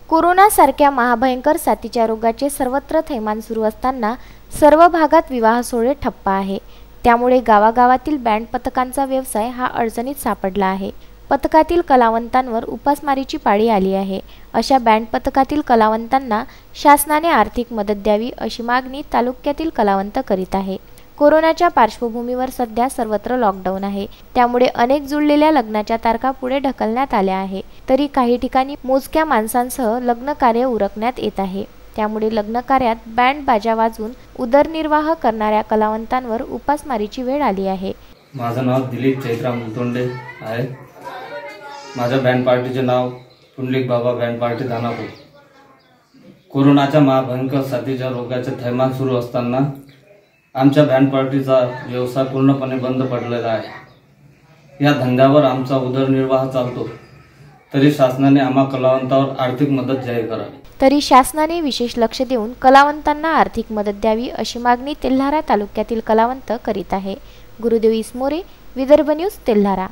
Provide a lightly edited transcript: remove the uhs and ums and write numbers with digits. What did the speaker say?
Corona सारख्या महाभयंकर साथीच्या रोगाचे सर्वत्र थैमान सुरू असताना सर्व भागात विवाह सोहळे ठप्प आहे। त्यामुळे गावागावातील बँड पथकांचा व्यवसाय हा अडचणीत सापडला आहे। पथकातील कलावंतांवर उपासमारीची पाळी आली आहे। अशा बँड पथकातील कलावंतांना शासनाने आर्थिक मदत द्यावी अशी मागणी तालुक्यातील कलावंत करीत आहे। कोरोनाच्या पार्श्वभूमीवर सध्या सर्वत्र लॉकडाऊन आहे। त्यामुळे अनेक जुळलेल्या लग्नाच्या तारखा पुढे ढकलण्यात आल्या आहे। तरी काही ठिकाणी मोजक्या माणसांसह लग्न कार्य उरकण्यात येत आहे। त्यामुळे लग्न कार्यात बँड बाजा वाजवून उदरनिर्वाह करणाऱ्या कलावंतांवर उपासमारीची वेळ आली आहे। माझं नाव दिलीप चैत्राम मुलतोंडे आहे। माझ्या बँड पार्टीचे नाव पुंडलिक बाबा बँड पार्टी दानापूर। कोरोनाच्या महाभयंकर साथीच्या रोगाचे थैमान सुरू असताना आमच्या बँड पार्टीचा व्यवसाय पूर्णपणे बंद पडलेला आहे। या धंद्यावर आमचा उदरनिर्वाह चालतो, तरी शासनाने आम्हा कलावंतांवर आर्थिक मदत जाहीर करावी। तरी शासनाने विशेष लक्ष देऊन कलावंतांना आर्थिक मदत द्यावी अशी मागणी तेल्हारा तालुक्यातील कलावंत करीत आहे। गुरुदेव इसमोरे, विदर्भ न्यूज, तेल्हारा।